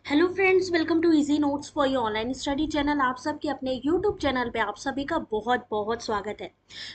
Hello friends, welcome to easy notes for your online study channel. आप सबके अपने YouTube channel पे आप सभी का बहुत बहुत स्वागत है।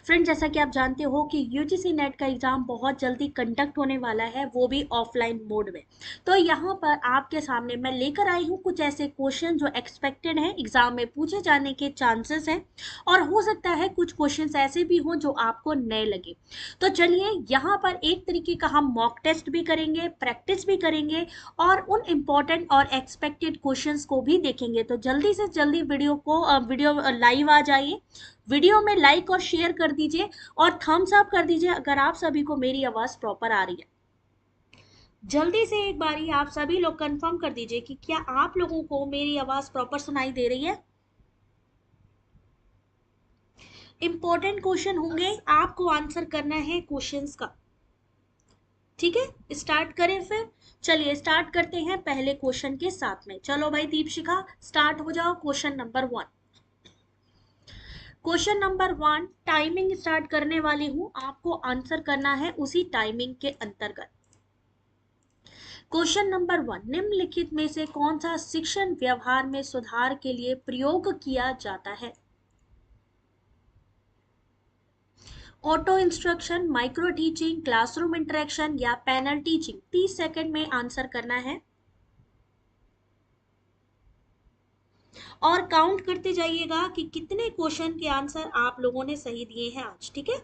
फ्रेंड्स, जैसा कि आप जानते हो कि यूजीसी नेट का एग्जाम बहुत जल्दी कंडक्ट होने वाला है, वो भी ऑफलाइन मोड में। तो यहाँ पर आपके सामने मैं लेकर आई हूँ कुछ ऐसे क्वेश्चन जो एक्सपेक्टेड हैं, एग्जाम में पूछे जाने के चांसेस हैं, और हो सकता है कुछ क्वेश्चन ऐसे भी हों जो आपको नए लगे। तो चलिए, यहाँ पर एक तरीके का हम मॉक टेस्ट भी करेंगे, प्रैक्टिस भी करेंगे, और उन इम्पोर्टेंट और एक्सपेक्टेड क्वेश्चंस को भी देखेंगे। तो जल्दी से जल्दी वीडियो लाइव आ जाइए, वीडियो में लाइक और शेयर कर दीजिए, और थम्स अप कर दीजिए अगर आप सभी को मेरी आवाज प्रॉपर आ रही है। जल्दी से एक बारी आप सभी लोग कंफर्म कर दीजिए कि क्या आप लोगों को मेरी आवाज प्रॉपर सुनाई दे रही है। इंपॉर्टेंट क्वेश्चन होंगे, आपको आंसर करना है क्वेश्चंस का। ठीक है, स्टार्ट करें फिर। चलिए स्टार्ट करते हैं पहले क्वेश्चन के साथ में। चलो भाई दीपशिखा, स्टार्ट हो जाओ। Question number one. Question number one, timing start करने वाली हूं, आपको आंसर करना है उसी टाइमिंग के अंतर्गत। क्वेश्चन नंबर वन, निम्नलिखित में से कौन सा शिक्षण व्यवहार में सुधार के लिए प्रयोग किया जाता है? Auto instruction, micro teaching, classroom interaction या पैनल टीचिंग? 30 सेकंड में आंसर करना है, और काउंट करते जाइएगा कि कितने क्वेश्चन के आंसर आप लोगों ने सही दिए हैं आज। ठीक है,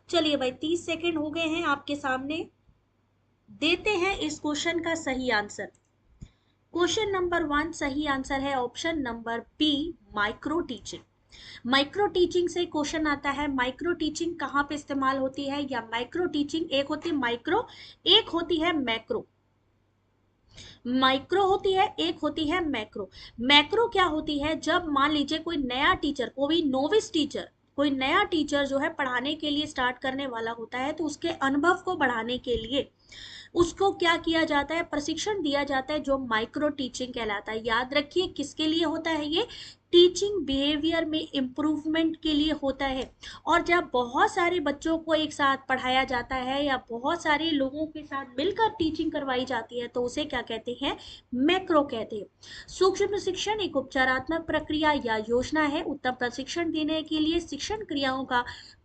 चलिए भाई 30 सेकंड हो गए हैं आपके सामने। देते हैं इस क्वेश्चन का सही आंसर। क्वेश्चन नंबर वन सही आंसर है option number B, micro teaching. Micro teaching से क्वेश्चन आता है, माइक्रो टीचिंग कहाँ पे इस्तेमाल होती है, या माइक्रो टीचिंग एक होती है माइक्रो, एक होती है मैक्रो। माइक्रो होती है, एक होती है मैक्रो। मैक्रो क्या होती है, जब मान लीजिए कोई नया टीचर, कोई नोविस टीचर, कोई नया टीचर जो है पढ़ाने के लिए स्टार्ट करने वाला होता है, तो उसके अनुभव को बढ़ाने के लिए उसको क्या किया जाता है, प्रशिक्षण दिया जाता है, जो माइक्रो टीचिंग कहलाता है। याद रखिए किसके लिए होता है ये, टीचिंग बिहेवियर में इम्प्रूवमेंट के लिए होता है। और जब बहुत सारे बच्चों को एक साथ पढ़ाया जाता है या बहुत सारे लोगों के साथ मिलकर टीचिंग करवाई जाती है, तो उसे क्या कहते हैं, मैक्रो कहते हैं। सूक्ष्म प्रशिक्षण एक उपचारात्मक प्रक्रिया या योजना है। उत्तम प्रशिक्षण देने के लिए शिक्षण क्रियाओं का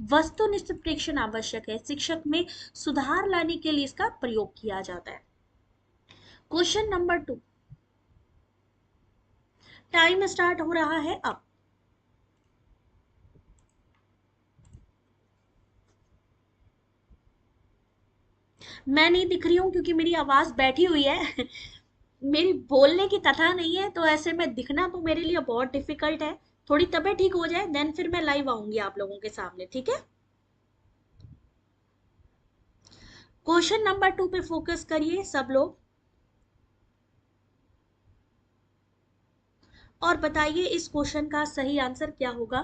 वस्तुनिष्ठ प्रेक्षण आवश्यक है। शिक्षक में सुधार लाने के लिए इसका प्रयोग किया जाता है। Question number two, time start हो रहा है अब। मैं नहीं दिख रही हूँ क्योंकि मेरी आवाज बैठी हुई है। मेरी बोलने की कथा नहीं है, तो ऐसे में दिखना तो मेरे लिए बहुत डिफिकल्ट है। थोड़ी तबीयत ठीक हो जाए देन फिर मैं लाइव आऊंगी आप लोगों के सामने। ठीक है, क्वेश्चन नंबर टू पे फोकस करिए सब लोग, और बताइए इस क्वेश्चन का सही आंसर क्या होगा।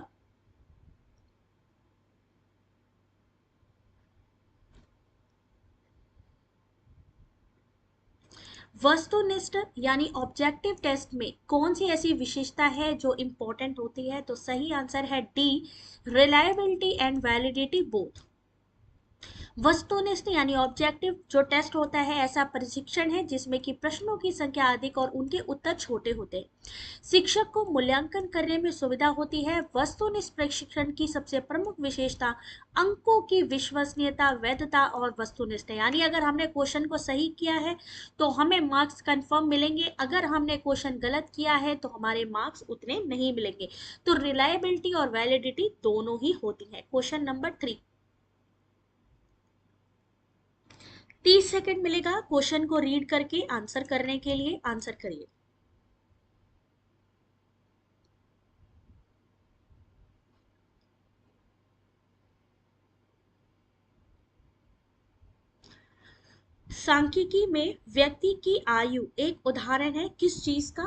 वस्तुनिष्ठ यानी ऑब्जेक्टिव टेस्ट में कौन सी ऐसी विशेषता है जो इंपॉर्टेंट होती है? तो सही आंसर है D, reliability and validity both. वस्तुनिष्ठ यानी ऑब्जेक्टिव जो टेस्ट होता है, ऐसा प्रशिक्षण है जिसमें कि प्रश्नों की संख्या अधिक और उनके उत्तर छोटे होते हैं। शिक्षक को मूल्यांकन करने में सुविधा होती है। वस्तुनिष्ठ प्रशिक्षण की सबसे प्रमुख विशेषता अंकों की विश्वसनीयता, वैधता और वस्तुनिष्ठ है। यानी अगर हमने क्वेश्चन को सही किया है तो हमें मार्क्स कंफर्म मिलेंगे, अगर हमने क्वेश्चन गलत किया है तो हमारे मार्क्स उतने नहीं मिलेंगे। तो रिलायबिलिटी और वैलिडिटी दोनों ही होती है। क्वेश्चन नंबर थ्री, 30 सेकंड मिलेगा क्वेश्चन को रीड करके आंसर करने के लिए। आंसर करिए। सांख्यिकी में व्यक्ति की आयु एक उदाहरण है किस चीज का?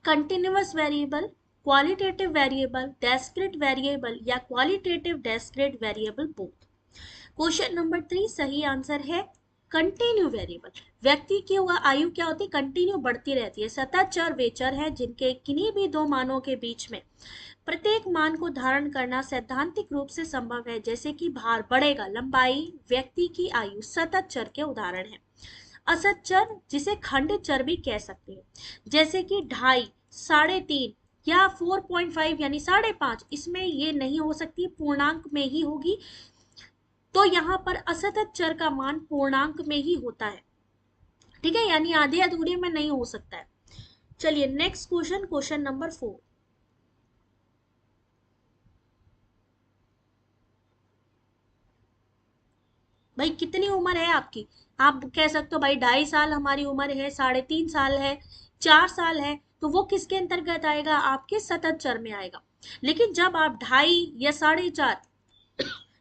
Continuous variable, qualitative variable, discrete variable या qualitative discrete variable both? Question number 3 सही आंसर है कंटिन्यू वेरिएबल। व्यक्ति की आयु क्या होती है, कंटिन्यू बढ़ती रहती है। सतत चर वे चर है जिनके किन्हीं भी दो मानों के बीच में प्रत्येक मान को धारण करना सैद्धांतिक रूप से संभव है, जैसे कि भार बढ़ेगा, लंबाई, व्यक्ति की आयु सतत चर के उदाहरण है। असत चर जिसे खंडित चर भी कह सकते हैं, जैसे कि 2.5, 3.5 या 4.5 यानी 5.5, इसमें ये नहीं हो सकती, पूर्णांक में ही होगी। तो यहाँ पर असतत चर का मान पूर्णांक में ही होता है, ठीक है, यानी आधे अधूरे में नहीं हो सकता है। चलिए नेक्स्ट क्वेश्चन, क्वेश्चन नंबर 4। भाई कितनी उम्र है आपकी? आप कह सकते हो भाई 2.5 साल हमारी उम्र है, 3.5 साल है, 4 साल है, तो वो किसके अंतर्गत आएगा? आपके सतत चर में आएगा। लेकिन जब आप 2.5 या 4.5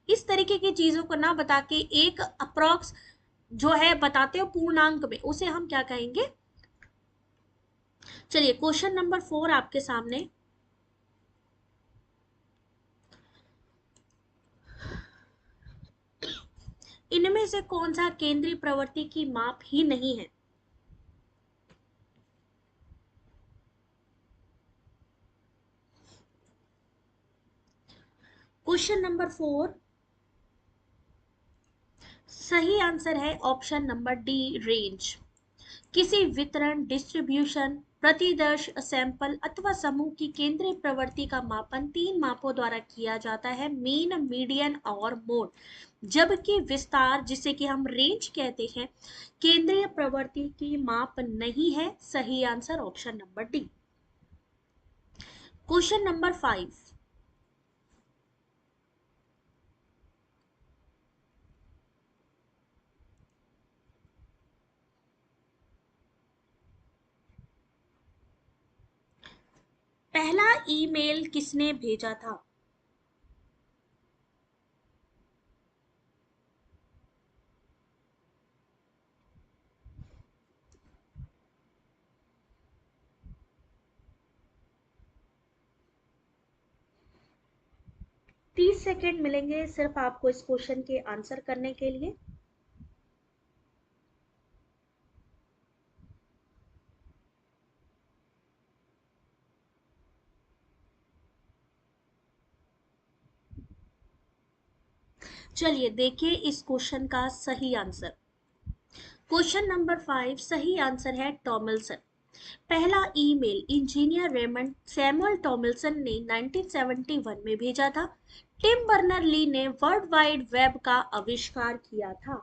इस तरीके की चीजों को ना बता के एक अप्रोक्स जो है बताते हो पूर्णांक में, उसे हम क्या कहेंगे? चलिए क्वेश्चन नंबर 4 आपके सामने। इनमें से कौन सा केंद्रीय प्रवृत्ति की माप ही नहीं है? क्वेश्चन नंबर 4 सही आंसर है ऑप्शन नंबर डी, रेंज। किसी वितरण, डिस्ट्रीब्यूशन, प्रतिदर्श, सैंपल अथवा समूह की केंद्रीय प्रवृत्ति का मापन 3 मापों द्वारा किया जाता है, मीन, मीडियन और मोड। जबकि विस्तार, जिसे कि हम रेंज कहते हैं, केंद्रीय प्रवृत्ति की माप नहीं है। सही answer option number D. Question number 5। पहला ईमेल किसने भेजा था? 30 सेकेंड मिलेंगे सिर्फ आपको इस क्वेश्चन के आंसर करने के लिए। चलिए देखिए इस क्वेश्चन का सही आंसर। क्वेश्चन नंबर 5 सही आंसर है टॉमिल्सन। पहला ईमेल इंजीनियर रेमंड सैमुअल टॉमिल्सन ने 1971 में भेजा था। टिम बर्नर ली ने वर्ल्ड वाइड वेब का आविष्कार किया था।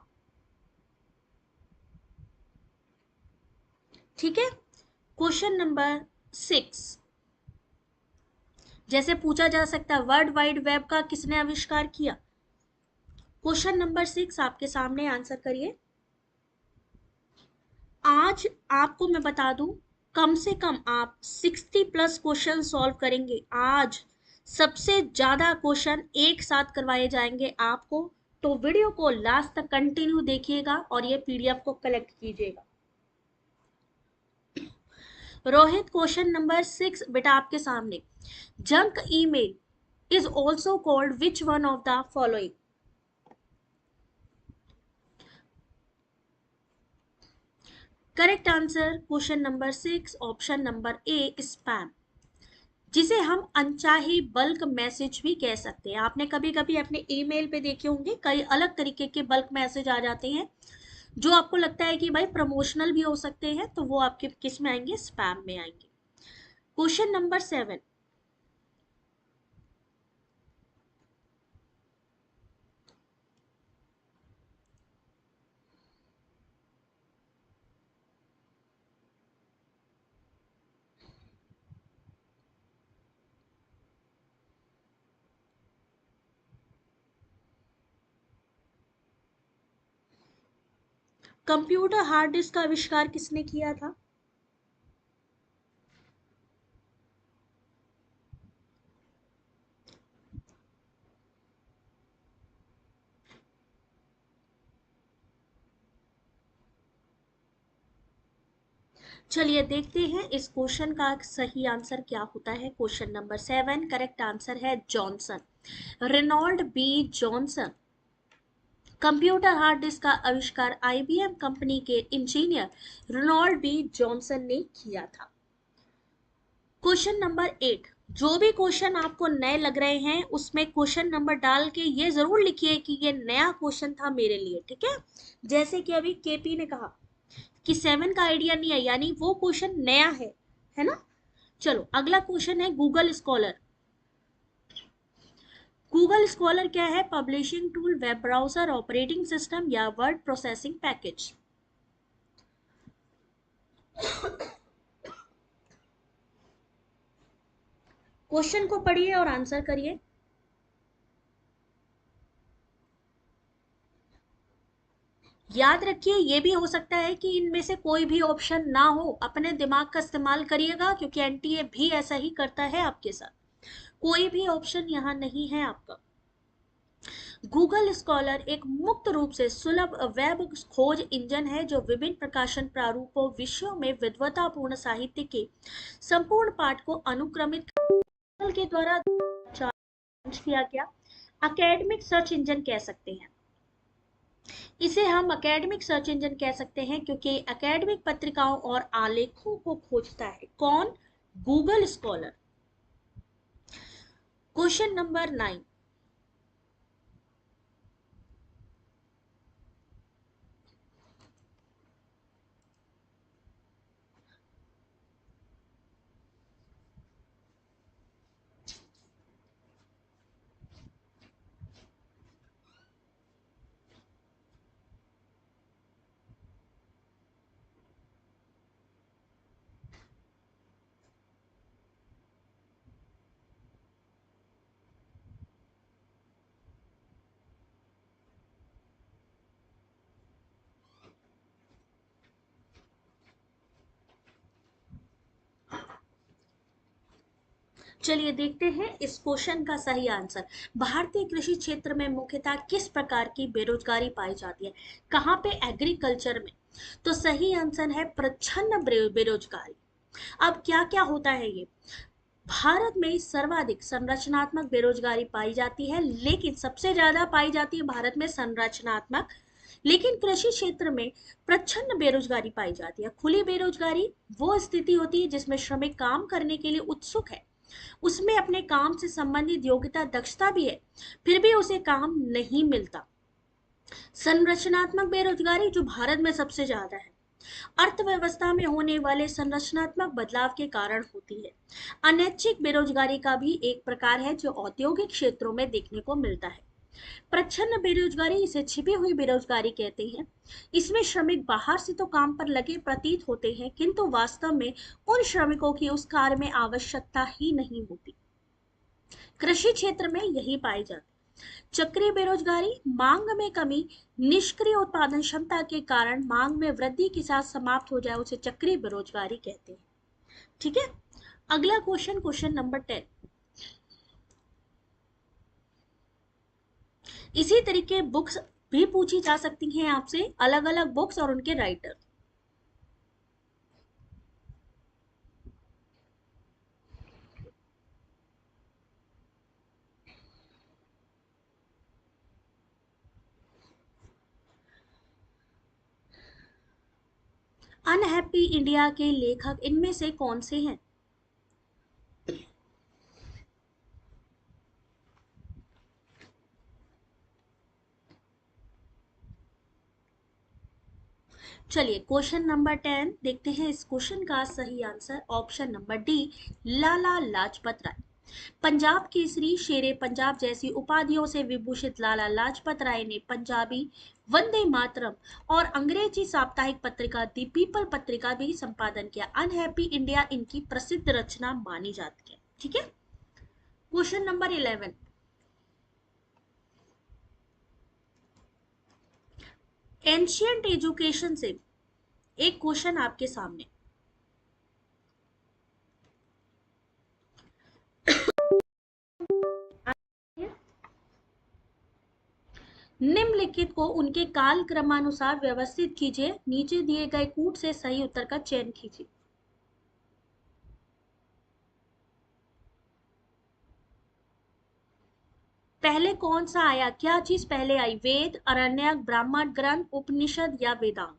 ठीक है। क्वेश्चन नंबर 6, जैसे पूछा जा सकता है वर्ल्ड वाइड वेब का किसने आविष्कार किया? क्वेश्चन नंबर 6 आपके सामने, आंसर करिए। आज आपको मैं बता दूं, कम से कम आप 60+ क्वेश्चन सॉल्व करेंगे आज। सबसे ज्यादा क्वेश्चन एक साथ करवाए जाएंगे आपको। तो वीडियो को लास्ट तक कंटिन्यू देखिएगा और ये पीडीएफ को कलेक्ट कीजिएगा। रोहित क्वेश्चन नंबर 6 बेटा आपके सामने। Junk email is also called which one of the following? Correct answer question number 6 option number A, spam, जिसे हम अनचाही बल्क मैसेज भी कह सकते हैं। आपने कभी कभी अपने ईमेल पे देखे होंगे कई अलग तरीके के बल्क मैसेज आ जाते हैं, जो आपको लगता है कि भाई प्रमोशनल भी हो सकते हैं, तो वो आपके किस में आएंगे? स्पैम में आएंगे। Question number 7। Computer hard disk का आविष्कार किसने किया था? चलिए देखते हैं इस क्वेश्चन का सही आंसर क्या होता है। क्वेश्चन नंबर 7 करेक्ट आंसर है Johnson, Reynold B Johnson. Computer hard disk का आविष्कार आईबीएम कंपनी के इंजीनियर रोनाल्ड बी जॉनसन ने किया था। क्वेश्चन नंबर 8, जो भी क्वेश्चन आपको नए लग रहे हैं उसमें क्वेश्चन नंबर डाल के ये जरूर लिखिए कि ये नया क्वेश्चन था मेरे लिए, ठीक है। जैसे कि अभी केपी ने कहा कि 7 का आइडिया नहीं है, यानी वो क्वेश्चन नया है ना। चलो अगला क्वेश्चन है गूगल स्कॉलर। गूगल स्कॉलर क्या है? Publishing tool, web browser, operating system या वर्ड प्रोसेसिंग पैकेज। क्वेश्चन को पढ़िए और आंसर करिए। याद रखिए ये भी हो सकता है कि इनमें से कोई भी ऑप्शन ना हो, अपने दिमाग का इस्तेमाल करिएगा क्योंकि एनटीए भी ऐसा ही करता है आपके साथ। कोई भी ऑप्शन यहाँ नहीं है आपका। गूगल स्कॉलर एक मुक्त रूप से सुलभ वेब खोज इंजन है जो विभिन्न प्रकाशन प्रारूपों, विषयों में विद्वतापूर्ण साहित्य के संपूर्ण पाठ को अनुक्रमित के द्वारा लॉन्च किया गया एकेडमिक सर्च इंजन कह सकते हैं। इसे हम एकेडमिक सर्च इंजन कह सकते हैं क्योंकि एकेडमिक पत्रिकाओं और आलेखों को खोजता है। कौन? Google scholar. क्वेश्चन नंबर 9, चलिए देखते हैं इस क्वेश्चन का सही आंसर। भारतीय कृषि क्षेत्र में मुख्यतः किस प्रकार की बेरोजगारी पाई जाती है? कहाँ पे? एग्रीकल्चर में। तो सही आंसर है प्रच्छन्न बेरोजगारी। अब क्या क्या होता है ये? भारत में सर्वाधिक संरचनात्मक बेरोजगारी पाई जाती है, लेकिन सबसे ज्यादा पाई जाती है भारत में संरचनात्मक, लेकिन कृषि क्षेत्र में प्रच्छन्न बेरोजगारी पाई जाती है। खुली बेरोजगारी वो स्थिति होती है जिसमें श्रमिक काम करने के लिए उत्सुक है, उसमें अपने काम से संबंधित योग्यता दक्षता भी है, फिर भी उसे काम नहीं मिलता। संरचनात्मक बेरोजगारी जो भारत में सबसे ज्यादा है, अर्थव्यवस्था में होने वाले संरचनात्मक बदलाव के कारण होती है। अनैच्छिक बेरोजगारी का भी एक प्रकार है जो औद्योगिक क्षेत्रों में देखने को मिलता है। प्रच्छन्न बेरोजगारी, इसे छिपी हुई बेरोजगारी कहते हैं। इसमें श्रमिक बाहर से तो काम पर लगे प्रतीत होते हैं किंतु वास्तव में उन श्रमिकों की उस कार्य में आवश्यकता ही नहीं होती। कृषि क्षेत्र में यही पाई जाती है। चक्रीय बेरोजगारी, मांग में कमी, निष्क्रिय उत्पादन क्षमता के कारण मांग में वृद्धि के साथ समाप्त हो जाए, उसे चक्रीय बेरोजगारी कहते हैं। ठीक है। अगला क्वेश्चन, क्वेश्चन नंबर 10। इसी तरीके बुक्स भी पूछी जा सकती हैं आपसे, अलग अलग बुक्स और उनके राइटर। अनहैप्पी इंडिया के लेखक इनमें से कौन से हैं? चलिए क्वेश्चन नंबर 10 देखते हैं। इस क्वेश्चन का सही answer option number D, Lala Lajpat Rai. Punjab Kesari, शेरे पंजाब जैसी उपाधियों से विभूषित लाला लाजपत राय ने पंजाबी वंदे मातरम और अंग्रेजी साप्ताहिक पत्रिका दी पीपल पत्रिका भी संपादन किया। अनहैप्पी इंडिया इनकी प्रसिद्ध रचना मानी जाती है। ठीक है। क्वेश्चन नंबर 11, एंशियंट एजुकेशन से एक क्वेश्चन आपके सामने। निम्नलिखित को उनके काल क्रमानुसार व्यवस्थित कीजिए, नीचे दिए गए कूट से सही उत्तर का चयन कीजिए। पहले कौन सा आया, क्या चीज पहले आई, वेद, अरण्यक, ब्राह्मण ग्रंथ, उपनिषद या वेदांत?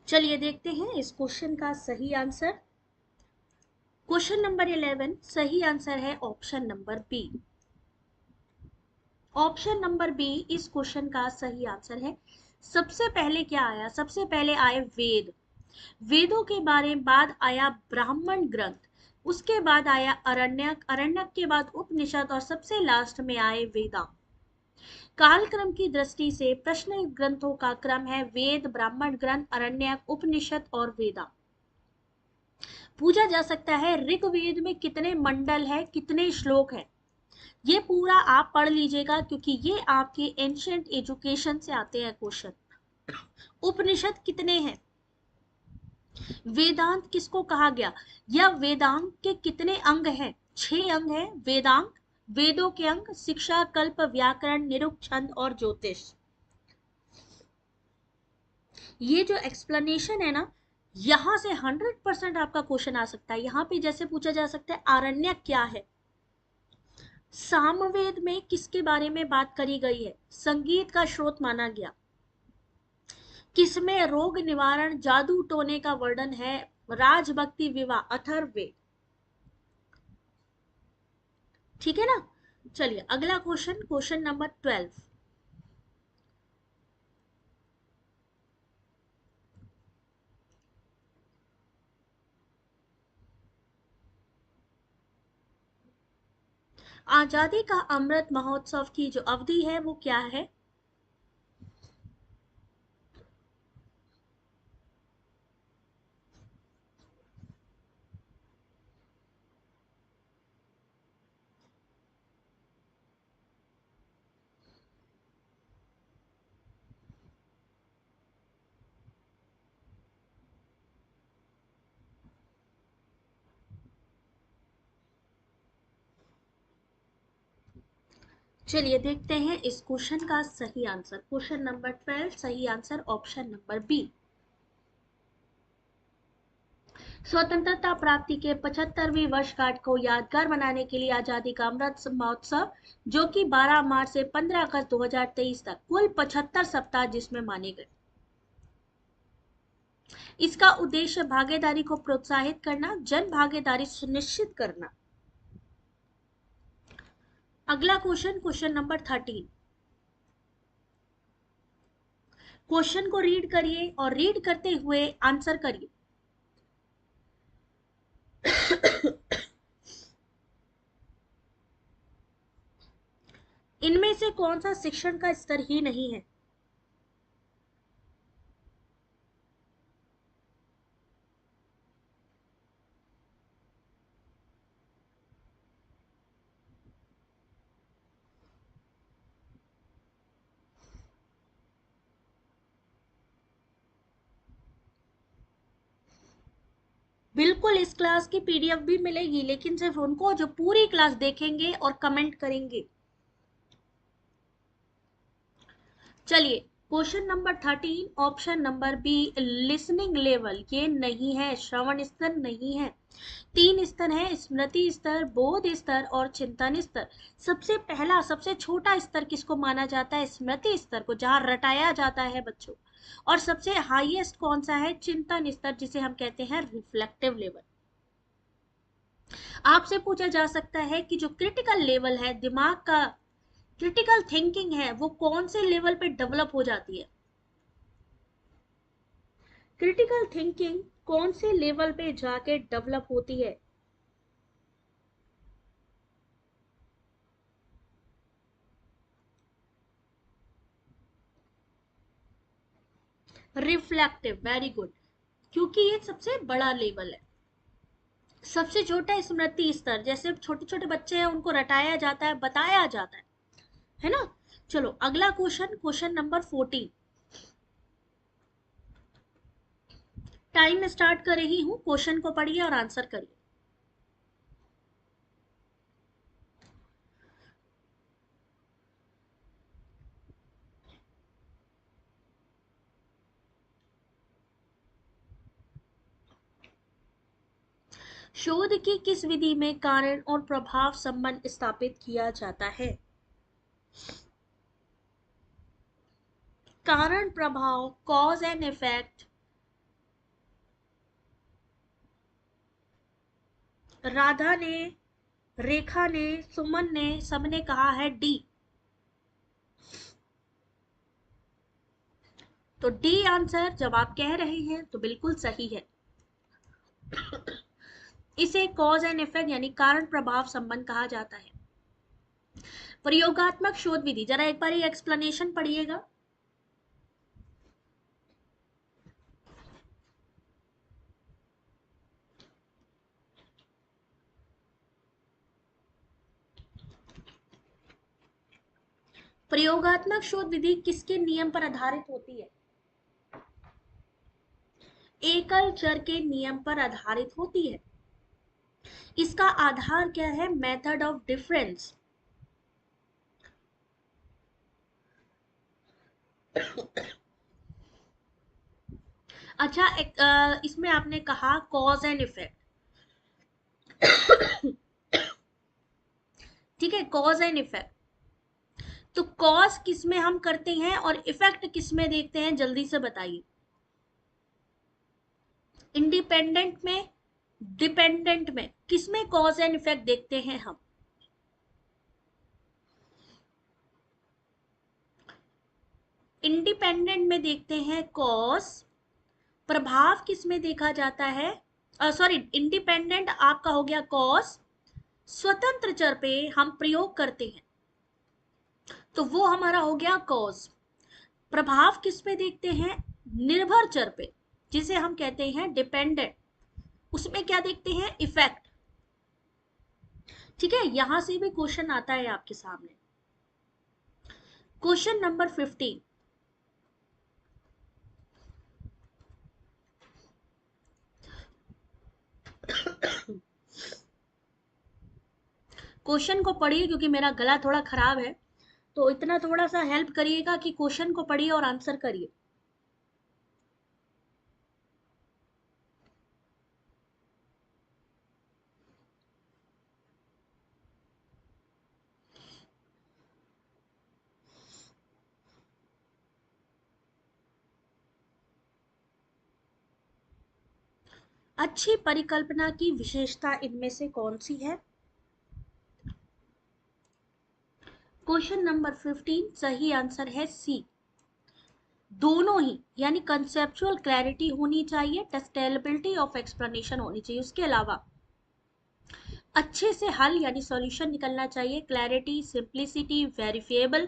चलिए देखते हैं इस क्वेश्चन का सही आंसर। क्वेश्चन नंबर 11 सही आंसर है option number B. Option number B इस क्वेश्चन का सही आंसर है। सबसे पहले क्या आया, सबसे पहले आए वेद, वेदों के बारे में बाद आया ब्राह्मण ग्रंथ, उसके बाद आया अरण्यक, अरण्यक के बाद उपनिषद और सबसे लास्ट में आए वेदांत। कालक्रम की दृष्टि से प्रश्न ग्रंथों का क्रम है वेद, ब्राह्मण ग्रंथ, अरण्यक, उपनिषद और वेदांत। पूछा जा सकता है ऋग्वेद में कितने मंडल है, कितने श्लोक है, ये पूरा आप पढ़ लीजिएगा क्योंकि ये आपके एंशिएंट एजुकेशन से आते हैं क्वेश्चन। उपनिषद कितने हैं, वेदांत किसको कहा गया, या वेदांत के कितने अंग हैं, 6 अंग हैं वेदांत, वेदों के अंग शिक्षा, कल्प, व्याकरण, निरुक्त, छंद और ज्योतिष। ये जो एक्सप्लेनेशन है ना, यहां से 100% आपका क्वेश्चन आ सकता है। यहां पे जैसे पूछा जा सकता है आरण्यक क्या है, सामवेद में किसके बारे में बात करी गई है, संगीत का स्रोत माना गया, किसमें रोग निवारण, जादू टोने का वर्णन है, राजभक्ति, विवाह, अथर्ववेद। ठीक है ना। चलिए अगला क्वेश्चन, क्वेश्चन नंबर 12। आजादी का अमृत महोत्सव की जो अवधि है वो क्या है, चलिए देखते हैं इस क्वेश्चन का सही आंसर। क्वेश्चन नंबर 12 सही आंसर ऑप्शन नंबर बी। स्वतंत्रता प्राप्ति के 75वीं वर्षगांठ को यादगार बनाने के लिए आजादी का अमृत महोत्सव, जो कि 12 मार्च से 15 अगस्त 2023 तक कुल 75 सप्ताह जिसमें माने गए। इसका उद्देश्य भागीदारी को प्रोत्साहित करना, जन भागीदारी सुनिश्चित करना। अगला क्वेश्चन, क्वेश्चन नंबर 13। क्वेश्चन को रीड करिए और रीड करते हुए आंसर करिए। इनमें से कौन सा शिक्षण का स्तर ही नहीं है, बिल्कुल इस क्लास की पीडीएफ भी मिलेगी, लेकिन सिर्फ उनको जो पूरी क्लास देखेंगे और कमेंट करेंगे। चलिए question number 13 option number B, listening level ये नहीं है, श्रवण स्तर नहीं है। 3 स्तर है, स्मृति स्तर, बोध स्तर और चिंतन स्तर। सबसे पहला सबसे छोटा स्तर किसको माना जाता है, स्मृति स्तर को, जहां रटाया जाता है बच्चों। और सबसे हाईएस्ट कौन सा है, चिंतन स्तर, जिसे हम कहते हैं रिफ्लेक्टिव लेवल। आपसे पूछा जा सकता है कि जो क्रिटिकल लेवल है दिमाग का, क्रिटिकल थिंकिंग है, वो कौन से लेवल पे डेवलप हो जाती है, क्रिटिकल थिंकिंग कौन से लेवल पे जाके डेवलप होती है। रिफ्लेक्टिव, वेरी गुड, क्योंकि ये सबसे बड़ा लेवल है। सबसे छोटा स्मृति स्तर, जैसे छोटे छोटे बच्चे हैं उनको रटाया जाता है, बताया जाता है ना। चलो अगला question, question number 14। Time start कर रही हूं, क्वेश्चन को पढ़िए और आंसर करिए। शोध की किस विधि में कारण और प्रभाव संबंध स्थापित किया जाता है? कारण प्रभाव, कॉज एंड इफेक्ट। राधा ने, रेखा ने, सुमन ने, सबने कहा है डी। तो डी आंसर जब आप कह रहे हैं तो बिल्कुल सही है। इसे कॉज एंड इफेक्ट यानी कारण प्रभाव संबंध कहा जाता है। प्रयोगात्मक शोध विधि, जरा एक बार ये एक्सप्लेनेशन पढ़िएगा। प्रयोगात्मक शोध विधि किसके नियम पर आधारित होती है? एकल चर के नियम पर आधारित होती है। इसका आधार क्या है? Method of difference. अच्छा, इसमें आपने कहा कॉज एंड इफेक्ट, ठीक है, कॉज एंड इफेक्ट। तो कॉज किस में हम करते हैं और इफेक्ट किस में देखते हैं, जल्दी से बताइए। इंडिपेंडेंट में, डिपेंडेंट में, किस में कॉज एंड इफेक्ट देखते हैं हम? इंडिपेंडेंट में देखते हैं कॉज, प्रभाव किस में देखा जाता है? सॉरी, इंडिपेंडेंट आपका हो गया कॉज, स्वतंत्र चर पे हम प्रयोग करते हैं तो वो हमारा हो गया कॉज। प्रभाव किस पे देखते हैं? निर्भर चर पे, जिसे हम कहते हैं डिपेंडेंट, उसमें क्या देखते हैं? इफेक्ट। ठीक है, यहां से भी क्वेश्चन आता है आपके सामने। Question number 15। क्वेश्चन को पढ़िए क्योंकि मेरा गला थोड़ा खराब है, तो इतना थोड़ा सा हेल्प करिएगा कि क्वेश्चन को पढ़िए और आंसर करिए। अच्छी परिकल्पना की विशेषता इनमें से कौन सी है? क्वेश्चन नंबर 15 सही आंसर है सी। दोनों ही, यानी कंसेप्चुअल क्लैरिटी होनी चाहिए, टेस्टेबिलिटी ऑफ एक्सप्लेनेशन होनी चाहिए, उसके अलावा अच्छे से हल यानी सॉल्यूशन निकलना चाहिए, क्लैरिटी, सिंप्लिसिटी, वेरिफिएबल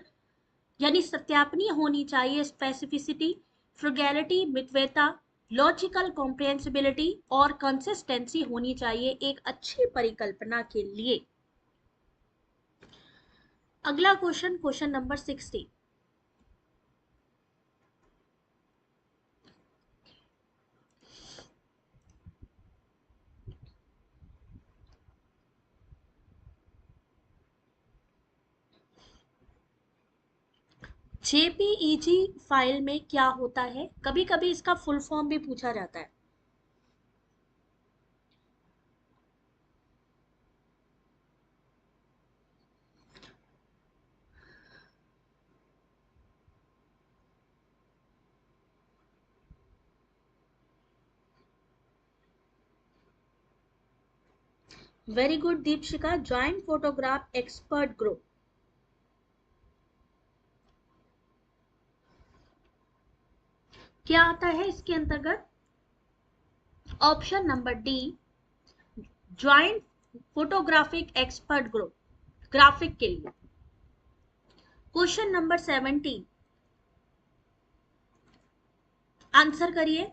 यानी सत्यापनीय होनी चाहिए, स्पेसिफिसिटी, फ्रुगैलिटी, मितव्ययता, लॉजिकल कॉम्प्रिहेंसिबिलिटी और कंसिस्टेंसी होनी चाहिए एक अच्छी परिकल्पना के लिए। अगला question, question number 16। JPEG file में क्या होता है? कभी कभी इसका फुल फॉर्म भी पूछा जाता है। Very good Deepshikha, joint photograph expert group. क्या आता है इसके अंतर्गत? Option number D, joint photographic expert group, graphic के लिए। क्वेश्चन नंबर 17, आंसर करिए।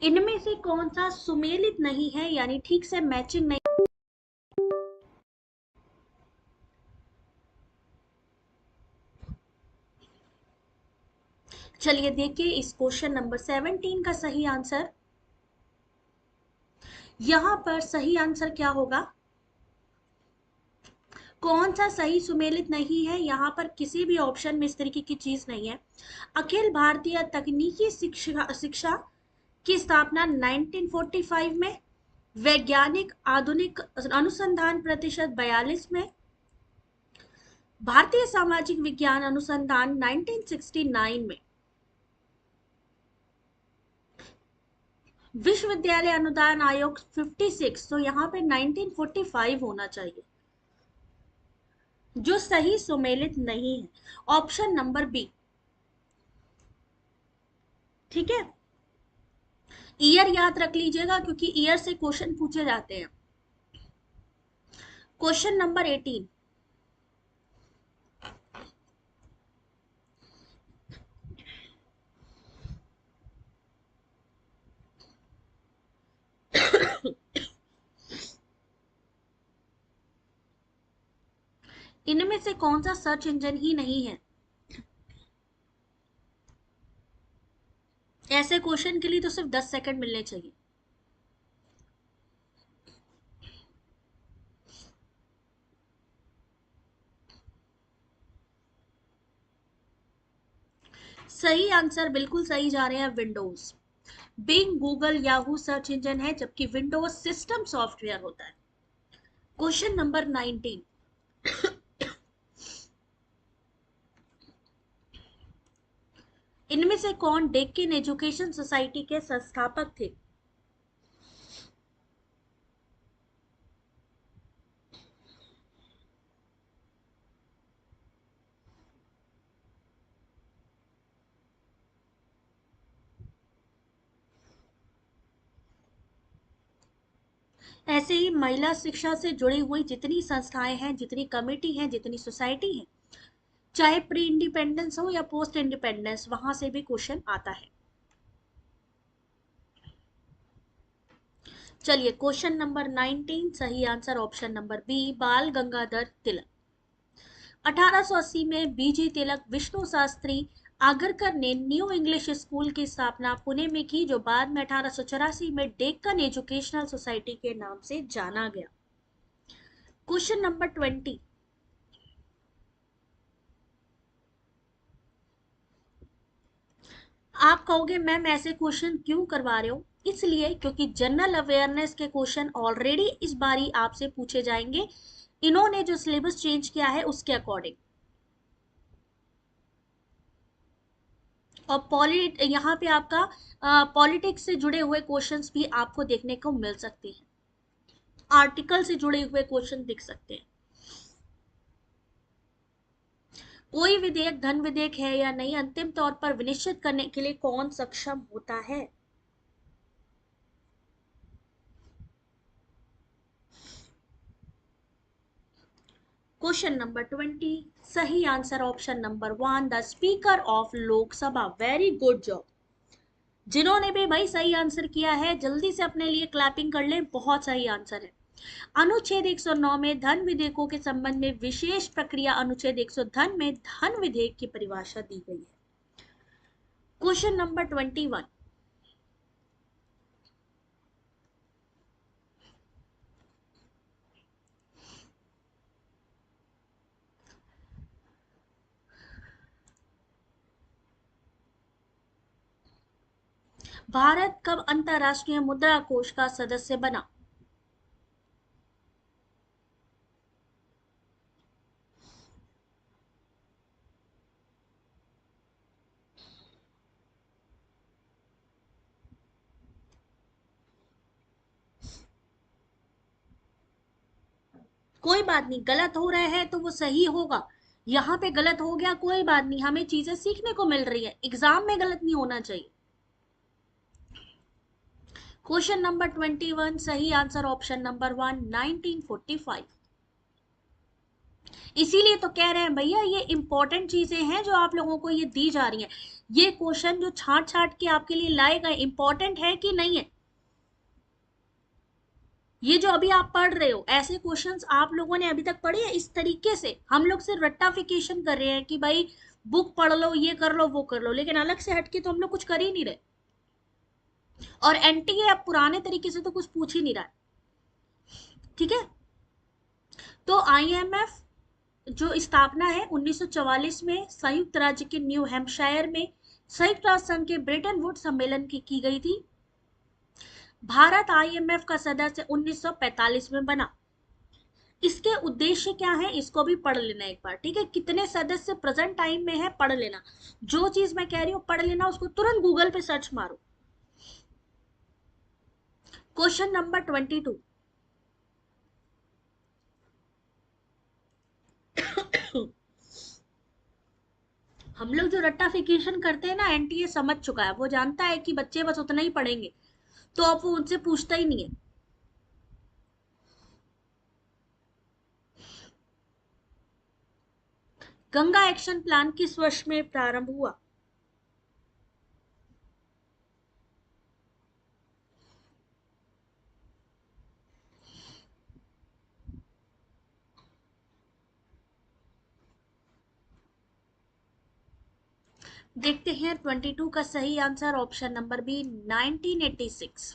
इनमें से कौन सा सुमेलित नहीं है, यानी ठीक से मैचिंग नहीं? चलिए देखिए इस क्वेश्चन नंबर 17 का सही आंसर। यहां पर सही आंसर क्या होगा, कौन सा सही सुमेलित नहीं है, यहाँ पर किसी भी ऑप्शन में इस तरीके की चीज नहीं है। अखिल भारतीय तकनीकी शिक्षा की स्थापना 1945 में, वैज्ञानिक आधुनिक अनुसंधान प्रतिशत 42 में, भारतीय सामाजिक विज्ञान अनुसंधान 1969 में, विश्वविद्यालय अनुदान आयोग 56, तो यहाँ पे 1945 होना चाहिए जो सही सुमेलित नहीं है, ऑप्शन नंबर बी। ठीक है, ईयर याद रख लीजिएगा क्योंकि ईयर से क्वेश्चन पूछे जाते हैं। क्वेश्चन नंबर 18, इनमें से कौन सा सर्च इंजन ही नहीं है। ऐसे क्वेश्चन के लिए तो सिर्फ 10 सेकंड मिलने चाहिए। सही आंसर बिल्कुल सही जा रहे हैं, Windows. Bing, Google, Yahoo search engine है, जबकि विंडोज सिस्टम सॉफ्टवेयर होता है। क्वेश्चन नंबर 19, इनमें से कौन डेक्कन एजुकेशन सोसाइटी के संस्थापक थे। ऐसे ही महिला शिक्षा से जुड़ी हुई जितनी संस्थाएं हैं, जितनी कमेटी हैं, जितनी सोसाइटी हैं, चाहे प्री इंडिपेंडेंस हो या पोस्ट इंडिपेंडेंस, वहां से भी क्वेश्चन आता है। चलिए क्वेश्चन नंबर 19, सही आंसर ऑप्शन नंबर बी, बाल गंगाधर तिलक। 1880 में बीजी तिलक विष्णु शास्त्री आगरकर ने न्यू इंग्लिश स्कूल की स्थापना पुणे में की, जो बाद में 1884 में डेक्कन एजुकेशनल सोसाइटी के नाम से जाना गया। क्वेश्चन नंबर 20, आप कहोगे मैम ऐसे क्वेश्चन क्यों करवा रहे हो, इसलिए क्योंकि जनरल अवेयरनेस के क्वेश्चन ऑलरेडी इस बारी आपसे पूछे जाएंगे, इन्होंने जो सिलेबस चेंज किया है उसके अकॉर्डिंग। और यहाँ पे आपका पॉलिटिक्स से जुड़े हुए क्वेश्चंस भी आपको देखने को मिल सकते हैं, आर्टिकल से जुड़े हुए क्वेश्चन दिख सकते हैं। कोई विधेयक धन विधेयक है या नहीं, अंतिम तौर पर विनिश्चित करने के लिए कौन सक्षम होता है। क्वेश्चन नंबर 20, सही answer option number 1, the speaker of Lok Sabha. Very good job, जिन्होंने भी भाई सही आंसर किया है जल्दी से अपने लिए क्लैपिंग कर लें, बहुत सही आंसर है। अनुच्छेद 109 में धन विधेयकों के संबंध में विशेष प्रक्रिया, अनुच्छेद 100 धन में धन विधेयक की परिभाषा दी गई है। क्वेश्चन नंबर 21, भारत कब अंतरराष्ट्रीय मुद्रा कोष का सदस्य बना। कोई बात नहीं, गलत हो रहा है तो वो सही होगा। यहाँ पे गलत हो गया कोई बात नहीं, हमें चीजें सीखने को मिल रही है, एग्जाम में गलत नहीं होना चाहिए। क्वेश्चन नंबर 21, सही आंसर ऑप्शन नंबर 1, 1945। इसीलिए तो कह रहे हैं भैया ये इंपॉर्टेंट चीजें हैं जो आप लोगों को ये दी जा रही हैं। ये क्वेश्चन जो छांट छांट के आपके लिए लाए गए इंपॉर्टेंट है कि नहीं है। ये जो अभी आप पढ़ रहे हो ऐसे क्वेश्चंस आप लोगों ने अभी तक पढ़े हैं इस तरीके से। हम लोग सिर्फ रट्टाफिकेशन कर रहे हैं कि भाई बुक पढ़ लो, ये कर लो, वो कर लो, लेकिन अलग से हटके तो हम लोग कुछ कर ही नहीं रहे। और एनटीए अब पुराने तरीके से तो कुछ पूछ ही नहीं रहा है। ठीक है, तो आईएमएफ जो स्थापना है 1944 में संयुक्त राज्य के न्यू हैम्पशायर में संयुक्त राष्ट्र संघ के ब्रेटन वुड सम्मेलन की गई थी। भारत आईएमएफ का सदस्य 1945 में बना। इसके उद्देश्य क्या है इसको भी पढ़ लेना एक बार, ठीक है। कितने सदस्य प्रेजेंट टाइम में है पढ़ लेना, जो चीज मैं कह रही हूँ पढ़ लेना, उसको तुरंत गूगल पे सर्च मारो। Question number 22। हम लोग जो रट्टाफिकेशन करते हैं ना, एनटीए समझ चुका है, वो जानता है कि बच्चे बस उतना ही पढ़ेंगे, तो अब वो उनसे पूछता ही नहीं है। गंगा एक्शन प्लान किस वर्ष में प्रारंभ हुआ? देखते हैं 22 का सही आंसर ऑप्शन नंबर बी 1986।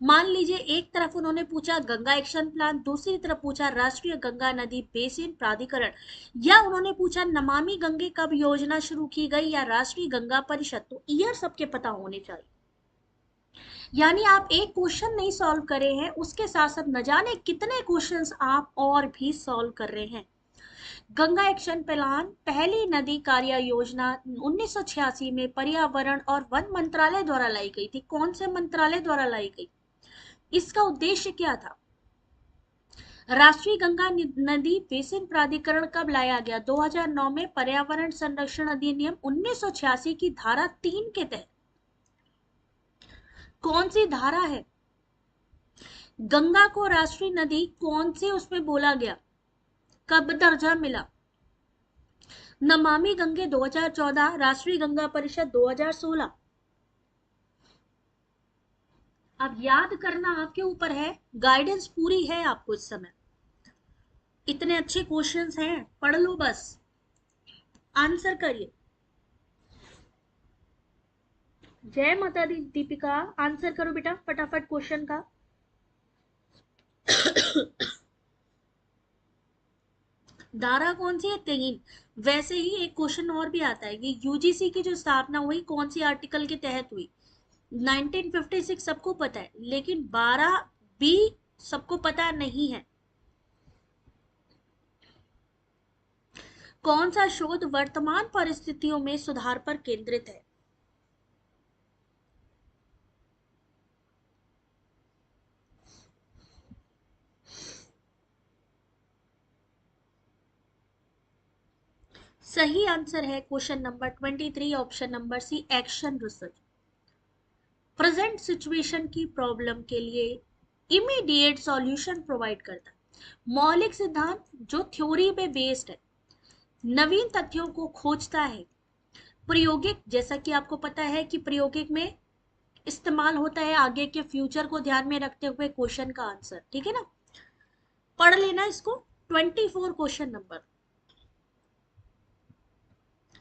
मान लीजिए एक तरफ उन्होंने पूछा गंगा एक्शन प्लान, दूसरी तरफ पूछा राष्ट्रीय गंगा नदी बेसिन प्राधिकरण, या उन्होंने पूछा नमामि गंगे कब योजना शुरू की गई, या राष्ट्रीय गंगा परिषद, तो ईयर सबके पता होने चाहिए। यानी आप एक क्वेश्चन नहीं सॉल्व करे हैं, उसके साथ साथ न जाने कितने क्वेश्चंस आप और भी सॉल्व कर रहे हैं। गंगा एक्शन प्लान पहली नदी कार्य योजना 1986 में पर्यावरण और वन मंत्रालय द्वारा लाई गई थी। कौन से मंत्रालय द्वारा लाई गई? इसका उद्देश्य क्या था? राष्ट्रीय गंगा नदी बेसिन प्राधिकरण कब लाया गया? 2009 में पर्यावरण संरक्षण अधिनियम 1986 की धारा 3 के तहत। कौन सी धारा है? गंगा को राष्ट्रीय नदी कौन से उसमें बोला गया, कब दर्जा मिला? नमामि गंगे 2014, राष्ट्रीय गंगा परिषद 2016। अब याद करना आपके ऊपर है, गाइडेंस पूरी है आपको इस समय। इतने अच्छे क्वेश्चंस हैं, पढ़ लो बस, आंसर करिए। जय माता दी दीपिका, आंसर करो बेटा फटाफट क्वेश्चन का। धारा कौन सी है? 3। वैसे ही एक क्वेश्चन और भी आता है कि यूजीसी की जो स्थापना हुई कौन सी आर्टिकल के तहत हुई? 1956 सबको पता है, लेकिन 12 बी सबको पता नहीं है। कौन सा शोध वर्तमान परिस्थितियों में सुधार पर केंद्रित है? सही आंसर है question number 23 option number C, action research. Present situation की प्रॉब्लम के लिए इमीडिएट सॉल्यूशन प्रोवाइड करता है। मौलिक सिद्धांत जो थ्योरी पे बेस्ड है, नवीन तथ्यों को खोजता है। प्रयोगिक, जैसा कि आपको पता है कि प्रयोगिक में इस्तेमाल होता है आगे के फ्यूचर को ध्यान में रखते हुए क्वेश्चन का आंसर, ठीक है ना। पढ़ लेना इसको। 24 क्वेश्चन नंबर।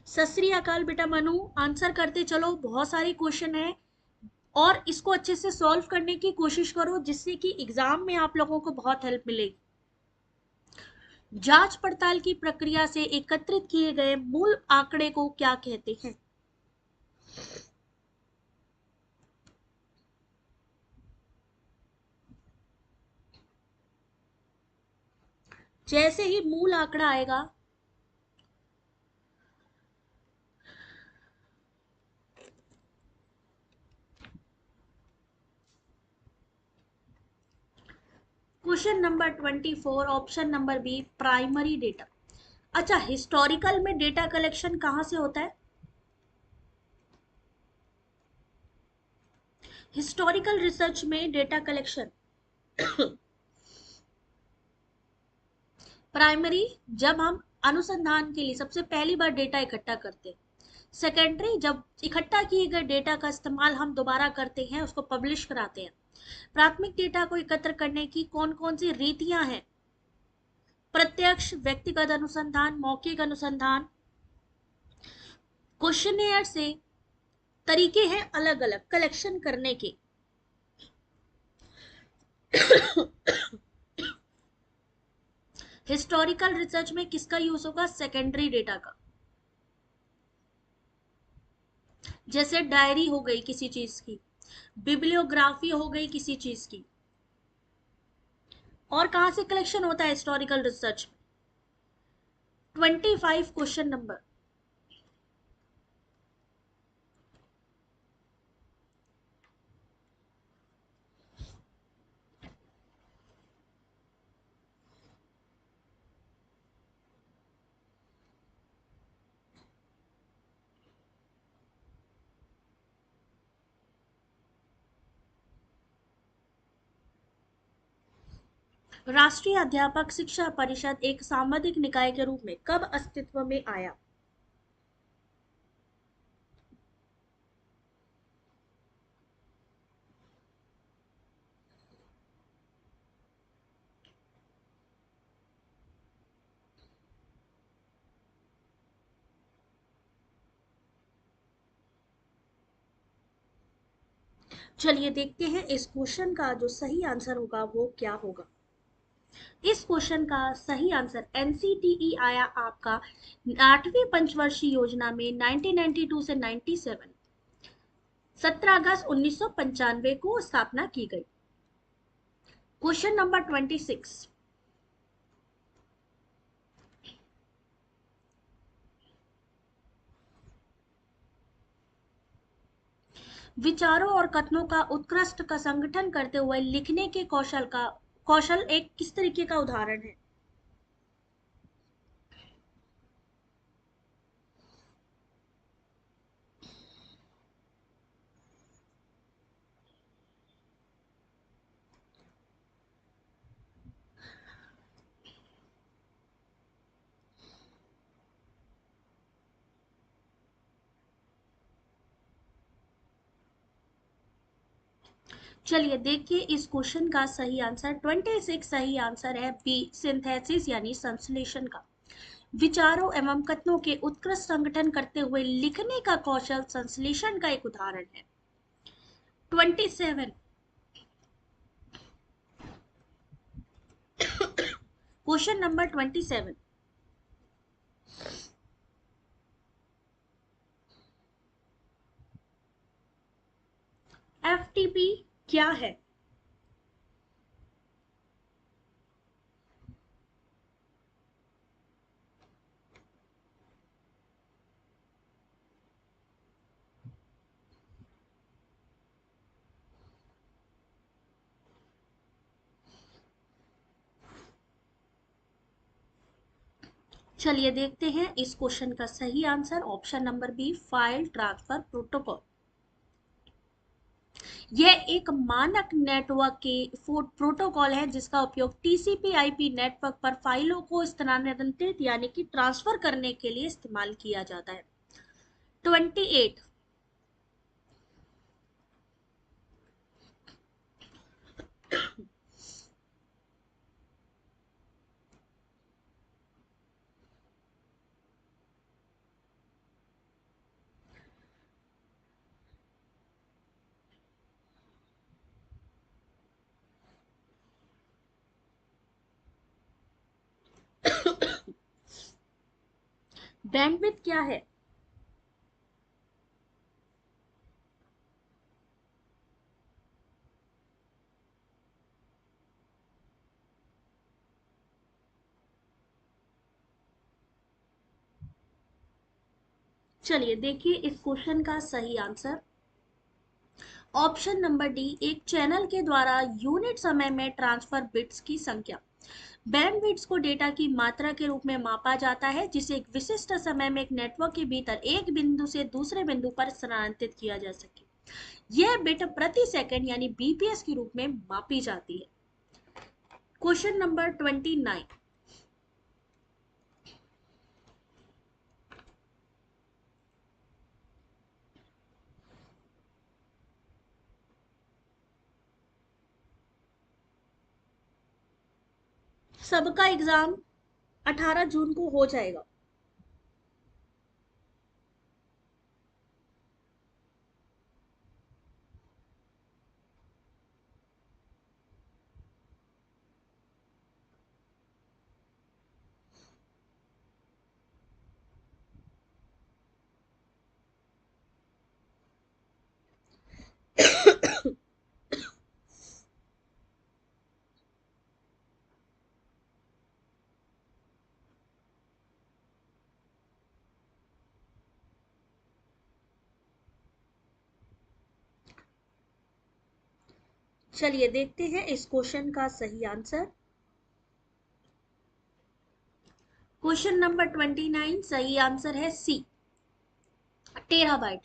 सत श्री अकाल बेटा मनु, आंसर करते चलो, बहुत सारे क्वेश्चन है और इसको अच्छे से सॉल्व करने की कोशिश करो, जिससे कि एग्जाम में आप लोगों को बहुत हेल्प मिलेगी। जांच पड़ताल की प्रक्रिया से एकत्रित किए गए मूल आंकड़े को क्या कहते हैं? जैसे ही मूल आंकड़ा आएगा, question number 24 option number B, primary data. अच्छा, हिस्टोरिकल में डेटा कलेक्शन कहां से होता है? हिस्टोरिकल रिसर्च में डेटा कलेक्शन प्राइमरी, जब हम अनुसंधान के लिए सबसे पहली बार डेटा इकट्ठा करते हैं। सेकेंडरी, जब इकट्ठा किए गए डेटा का इस्तेमाल हम दोबारा करते हैं, उसको पब्लिश कराते हैं। प्राथमिक डेटा को एकत्र करने की कौन कौन सी रीतियां हैं? प्रत्यक्ष, व्यक्तिगत अनुसंधान, मौखिक अनुसंधान, क्वेश्चनेयर से तरीके हैं अलग अलग कलेक्शन करने के। हिस्टोरिकल रिसर्च में किसका यूज होगा? सेकेंडरी डेटा का। जैसे डायरी हो गई किसी चीज की, बिब्लियोग्राफी हो गई किसी चीज की। और कहां से कलेक्शन होता है हिस्टोरिकल रिसर्च? 25 question number. राष्ट्रीय अध्यापक शिक्षा परिषद एक सामाजिक निकाय के रूप में कब अस्तित्व में आया? चलिए देखते हैं इस क्वेश्चन का जो सही आंसर होगा वो क्या होगा। इस क्वेश्चन का सही आंसर एनसीटीई आया आपका 8वीं पंचवर्षीय योजना में 1992 से 97, 17 अगस्त 1995 को स्थापना की गई। Question number 26। विचारों और कथनों का उत्कृष्ट का संगठन करते हुए लिखने के कौशल एक किस तरीके का उदाहरण है? चलिए देखिए इस क्वेश्चन का सही आंसर 26 सही आंसर है बी, सिंथेसिस यानी संश्लेषण का। विचारों एवं कथनों के उत्कृष्ट संगठन करते हुए लिखने का कौशल संश्लेषण का एक उदाहरण है। 27। Question number 27। एफटीपी क्या है? चलिए देखते हैं इस क्वेश्चन का सही answer option number B, file transfer protocol. यह एक मानक नेटवर्क के प्रोटोकॉल है जिसका उपयोग टीसीपी आईपी नेटवर्क पर फाइलों को स्थानांतरित यानी कि ट्रांसफर करने के लिए इस्तेमाल किया जाता है। 28। बैंडविड्थ क्या है? चलिए देखिए इस क्वेश्चन का सही आंसर ऑप्शन नंबर डी, एक चैनल के द्वारा यूनिट समय में ट्रांसफर बिट्स की संख्या। बैंडविड्थ को डेटा की मात्रा के रूप में मापा जाता है जिसे एक विशिष्ट समय में एक नेटवर्क के भीतर एक बिंदु से दूसरे बिंदु पर स्थानांतरित किया जा सके। यह बिट प्रति सेकंड यानी बीपीएस के रूप में मापी जाती है। Question number 29। सबका एग्जाम 18 जून को हो जाएगा। चलिए देखते हैं इस क्वेश्चन का सही आंसर। क्वेश्चन नंबर 29 सही आंसर है सी, टेराबाइट।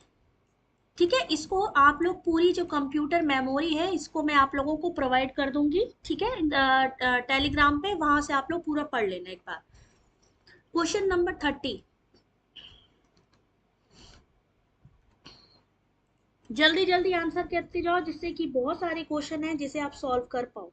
ठीक है, इसको आप लोग पूरी जो कंप्यूटर मेमोरी है इसको मैं आप लोगों को प्रोवाइड कर दूंगी, ठीक है, टेलीग्राम पे, वहां से आप लोग पूरा पढ़ लेना एक बार। क्वेश्चन नंबर 30, जल्दी जल्दी आंसर करते जाओ जिससे कि बहुत सारे क्वेश्चन हैं जिसे आप सॉल्व कर पाओ।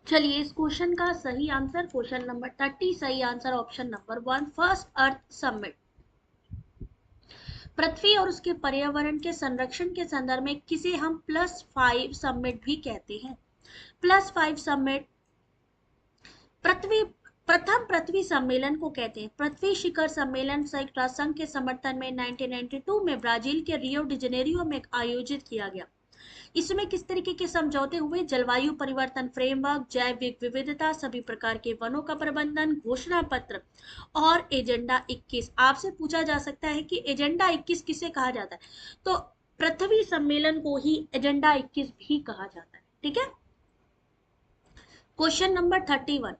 चलिए इस क्वेश्चन का सही आंसर, क्वेश्चन नंबर 30 सही आंसर ऑप्शन नंबर 1, फर्स्ट अर्थ समिट। पृथ्वी और उसके पर्यावरण के संरक्षण के संदर्भ में किसे हम +5 समिट भी कहते हैं। +5 समिट पृथ्वी प्रथम पृथ्वी सम्मेलन को कहते हैं। पृथ्वी शिखर सम्मेलन संयुक्त राष्ट्र संघ के समर्थन में 1992 में ब्राजील के रियो डी जेनेरियो में आयोजित किया गया। इसमें किस तरीके के समझौते हुए? जलवायु परिवर्तन फ्रेमवर्क, जैविक विविधता, सभी प्रकार के वनों का प्रबंधन, घोषणा पत्र और एजेंडा 21। आपसे पूछा जा सकता है कि एजेंडा 21 किसे कहा जाता है, तो पृथ्वी सम्मेलन को ही एजेंडा 21 भी कहा जाता है। ठीक है, क्वेश्चन नंबर 31,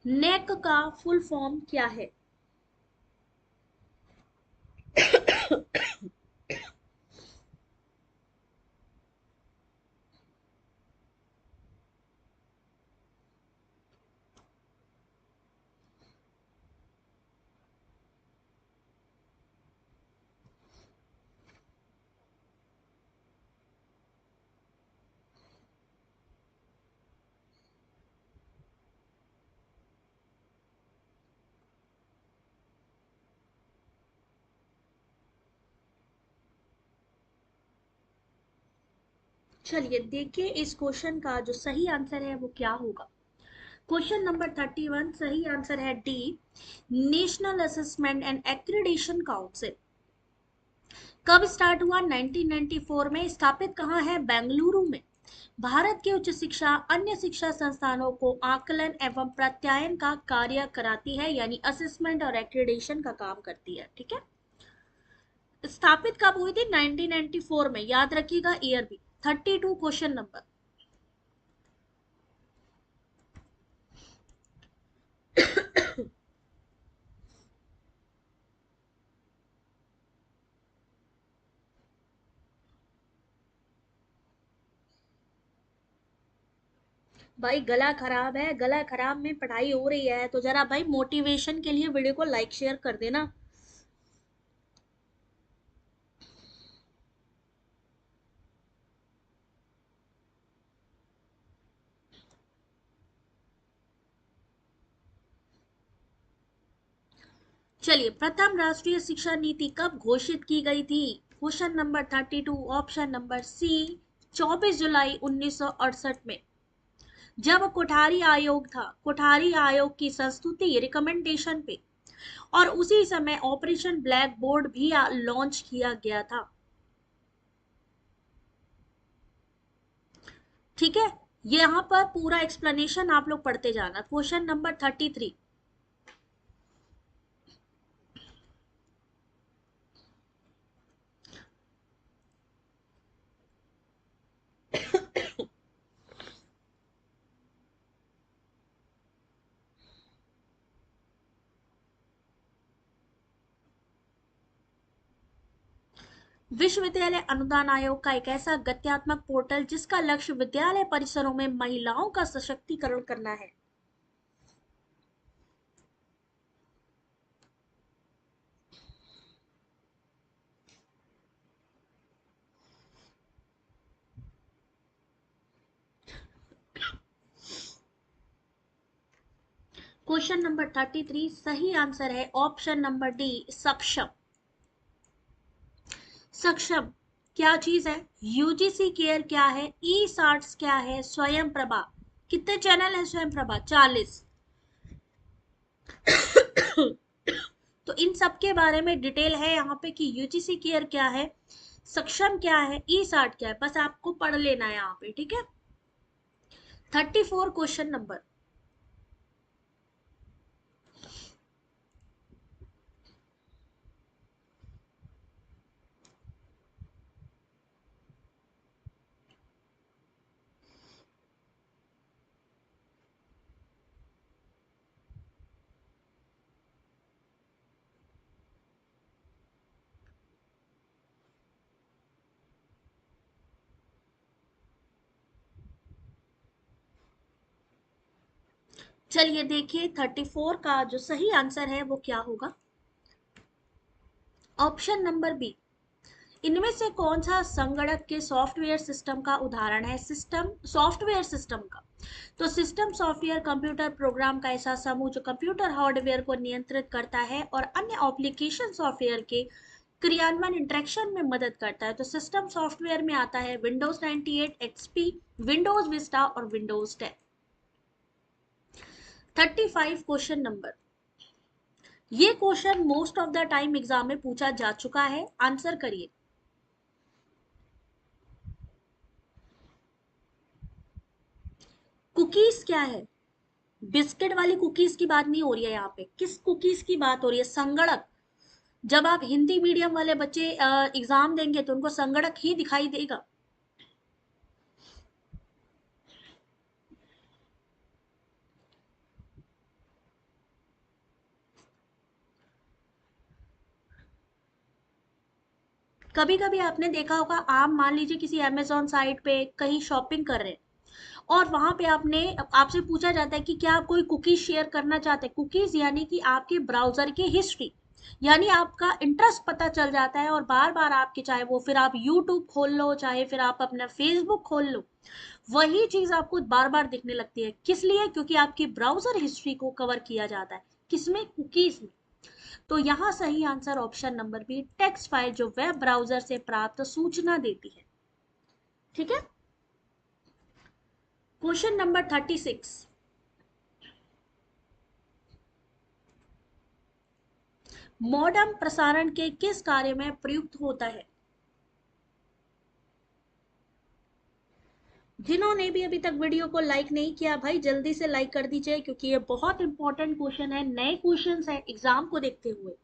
नेक का फुल फॉर्म क्या है? चलिए देखिए इस क्वेश्चन का जो सही आंसर है वो क्या होगा। क्वेश्चन नंबर 31 सही आंसर है D, national assessment and accreditation council. कब स्टार्ट हुआ? 1994 में। स्थापित कहाँ है? बेंगलुरु में। भारत की उच्च शिक्षा अन्य शिक्षा संस्थानों को आकलन एवं प्रत्यायन का कार्य कराती है, यानी असेसमेंट और एक्रीडिटेशन का काम करती है। ठीक है, स्थापित कब हुई थी? 1994 में, याद रखिएगा ईयर भी। 32 क्वेश्चन नंबर, भाई गला खराब है, गला खराब में पढ़ाई हो रही है तो जरा भाई मोटिवेशन के लिए वीडियो को लाइक शेयर कर देना। चलिए, प्रथम राष्ट्रीय शिक्षा नीति कब घोषित की गई थी? Question number 32 option number C, 24 जुलाई 1968 में, जब कोठारी आयोग था। कोठारी आयोग की संस्तुति रिकमेंडेशन पे, और उसी समय ऑपरेशन ब्लैक बोर्ड भी लॉन्च किया गया था। ठीक है, यहाँ पर पूरा एक्सप्लेनेशन आप लोग पढ़ते जाना। क्वेश्चन नंबर 33, विश्वविद्यालय अनुदान आयोग का एक ऐसा गत्यात्मक पोर्टल जिसका लक्ष्य विद्यालय परिसरों में महिलाओं का सशक्तिकरण करना है। क्वेश्चन नंबर 33, सही आंसर है ऑप्शन नंबर डी, सक्षम। सक्षम क्या चीज है? यूजीसी केयर क्या है? ई सार्ट्स क्या है? स्वयं प्रभा। कितने चैनल है स्वयं प्रभा? 40। तो इन सब के बारे में डिटेल है यहाँ पे कि यूजीसी केयर क्या है, सक्षम क्या है, ई सार्ट क्या है, बस आपको पढ़ लेना है यहाँ पे, ठीक है। 34 क्वेश्चन नंबर। चलिए देखिए 34 का जो सही आंसर है वो क्या होगा। Option number B. इनमें से कौन सा संगणक के सॉफ्टवेयर सिस्टम का उदाहरण है? सिस्टम सॉफ्टवेयर सिस्टम का। तो सिस्टम सॉफ्टवेयर कंप्यूटर प्रोग्राम का ऐसा समूह जो कंप्यूटर हार्डवेयर को नियंत्रित करता है और अन्य एप्लीकेशन सॉफ्टवेयर के क्रियान्वयन इंटरेक्शन में मदद करता है। तो सिस्टम सॉफ्टवेयर में आता है विंडोज 98 एक्सपी, विंडोज विस्टा और विंडोज 10। 35 question number. ये question most of the time exam में पूछा जा चुका है, आंसर करिए। कुकीज क्या है? बिस्किट वाली कुकीज की बात नहीं हो रही है यहाँ पे, किस कुकीज की बात हो रही है? संगणक। जब आप हिंदी मीडियम वाले बच्चे एग्जाम देंगे तो उनको संगणक ही दिखाई देगा। कभी कभी आपने देखा होगा, आप मान लीजिए किसी अमेजोन साइट पे कहीं शॉपिंग कर रहे हैं और वहां पे आपसे पूछा जाता है कि क्या आप कोई कुकीज शेयर करना चाहते हैं। कुकीज यानी कि आपके ब्राउजर की हिस्ट्री, यानी आपका इंटरेस्ट पता चल जाता है और बार बार आपके, चाहे वो फिर आप यूट्यूब खोल लो, चाहे फिर आप अपना फेसबुक खोल लो, वही चीज आपको बार बार दिखने लगती है। किस लिए? क्योंकि आपकी ब्राउजर हिस्ट्री को कवर किया जाता है, किसमें? कुकीज में। तो यहाँ सही answer option number B, text file जो वेब ब्राउजर से प्राप्त सूचना देती है, ठीक है। Question number 36। मॉडेम प्रसारण के किस कार्य में प्रयुक्त होता है? जिन्होंने भी अभी तक वीडियो को लाइक नहीं किया भाई जल्दी से लाइक कर दीजिए, क्योंकि ये बहुत इंपॉर्टेंट क्वेश्चन है, नए क्वेश्चंस है एग्जाम को देखते हुए।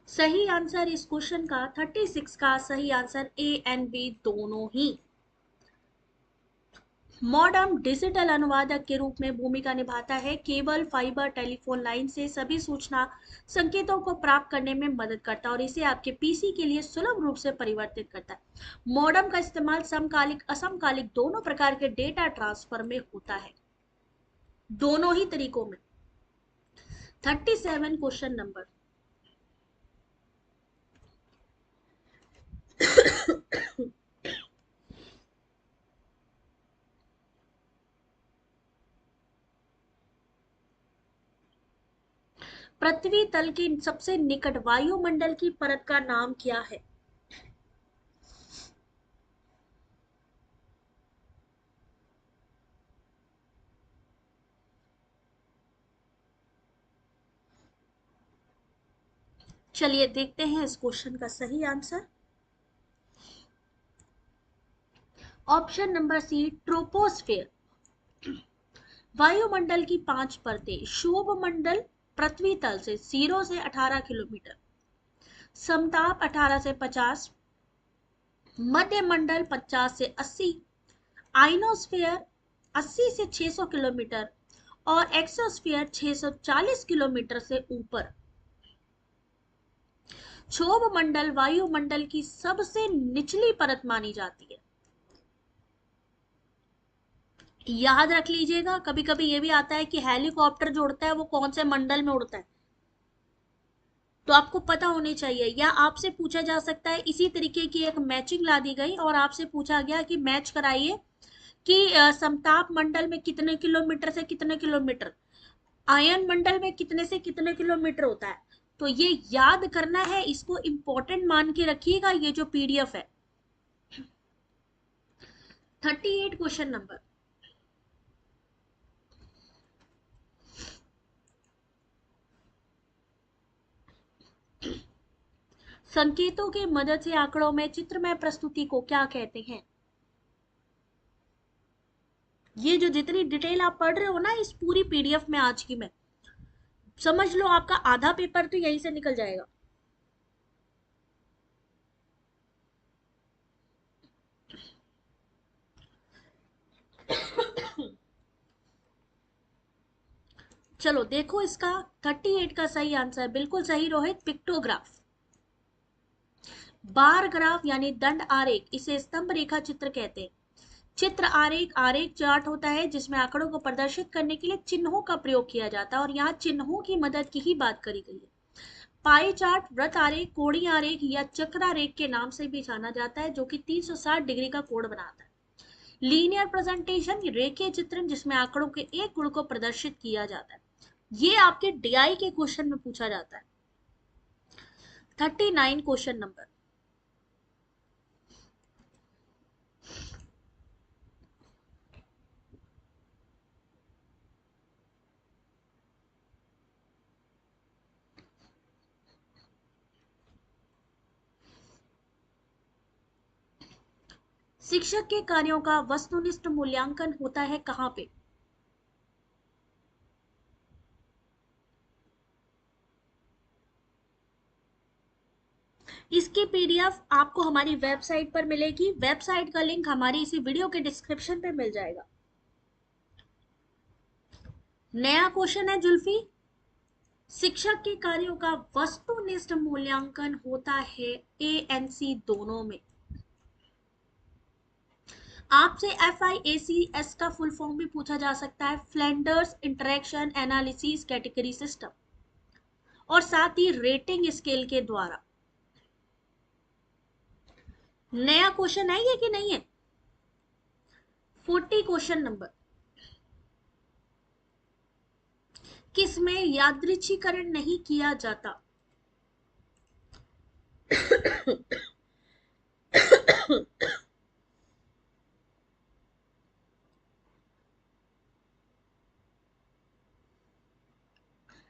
सही आंसर इस क्वेश्चन का 36 का सही आंसर ए एंड बी दोनों ही। मॉडेम डिजिटल अनुवादक के रूप में भूमिका निभाता है, केबल फाइबर टेलीफोन लाइन से सभी सूचना संकेतों को प्राप्त करने में मदद करता है और इसे आपके पीसी के लिए सुलभ रूप से परिवर्तित करता है। मॉडेम का इस्तेमाल समकालिक असमकालिक दोनों प्रकार के डेटा ट्रांसफर में होता है, दोनों ही तरीकों में। 37 क्वेश्चन नंबर। पृथ्वी तल के सबसे निकट वायुमंडल की परत का नाम क्या है? चलिए देखते हैं इस क्वेश्चन का सही answer. Option number C, troposphere. वायुमंडल की 5 परतें। शुभ मंडल पृथ्वी तल से 0 से 18 किलोमीटर, समताप 18 से 50, मध्य मंडल 50 से 80, आइनोस्फेयर 80 से 600 किलोमीटर और एक्सोस्फेयर 640 किलोमीटर से ऊपर। क्षोभ मंडल वायुमंडल की सबसे निचली परत मानी जाती है। याद रख लीजिएगा, कभी कभी ये भी आता है कि हेलीकॉप्टर जो उड़ता है वो कौन से मंडल में उड़ता है? तो आपको पता होनी चाहिए। या आपसे पूछा जा सकता है, इसी तरीके की एक मैचिंग ला दी गई और आपसे पूछा गया कि मैच कराइए कि समताप मंडल में कितने किलोमीटर से कितने किलोमीटर, आयन मंडल में कितने से कितने किलोमीटर होता है। तो ये याद करना है, इसको इंपॉर्टेंट मान के रखिएगा, ये जो पीडीएफ है। 38 क्वेश्चन नंबर। संकेतों की मदद से आंकड़ों में चित्रमय प्रस्तुति को क्या कहते हैं? ये जो जितनी डिटेल आप पढ़ रहे हो ना इस पूरी पीडीएफ में आज की में, समझ लो आपका आधा पेपर तो यहीं से निकल जाएगा। चलो देखो इसका 38 का सही आंसर, बिल्कुल सही रोहित, पिक्टोग्राफ। बार ग्राफ यानी दंड आरेख, इसे स्तंभ रेखा चित्र कहते हैं। चित्र आरेख आरेख चार्ट होता है जिसमें आंकड़ों को प्रदर्शित करने के लिए चिन्हों का प्रयोग किया जाता है, और यहाँ चिन्हों की मदद की ही बात करी गई है। पाई चार्ट, वृत्त आरेख, कोणीय आरेख या चक्रारेख के नाम से भी जाना जाता है, जो कि 360 डिग्री का कोण बनाता है। लीनियर प्रेजेंटेशन, रेखीय चित्रण, जिसमें आंकड़ों के एक गुण को प्रदर्शित किया जाता है। ये आपके डीआई के क्वेश्चन में पूछा जाता है। 39 क्वेश्चन नंबर। शिक्षक के कार्यों का वस्तुनिष्ठ मूल्यांकन होता है कहाँ पे? इसकी पीडीएफ आपको हमारी वेबसाइट पर मिलेगी। वेबसाइट का लिंक हमारी इसी वीडियो के डिस्क्रिप्शन पे मिल जाएगा। नया क्वेश्चन है जुल्फी। शिक्षक के कार्यों का वस्तुनिष्ठ मूल्यांकन होता है एएनसी दोनों में। आपसे FIACS का फुल फॉर्म भी पूछा जा सकता है, Flanders interaction analysis category system, और साथ ही रेटिंग स्केल के द्वारा। नया क्वेश्चन है ये कि नहीं है? 40 क्वेश्चन नंबर। किसमें यादृच्छिकरण नहीं किया जाता?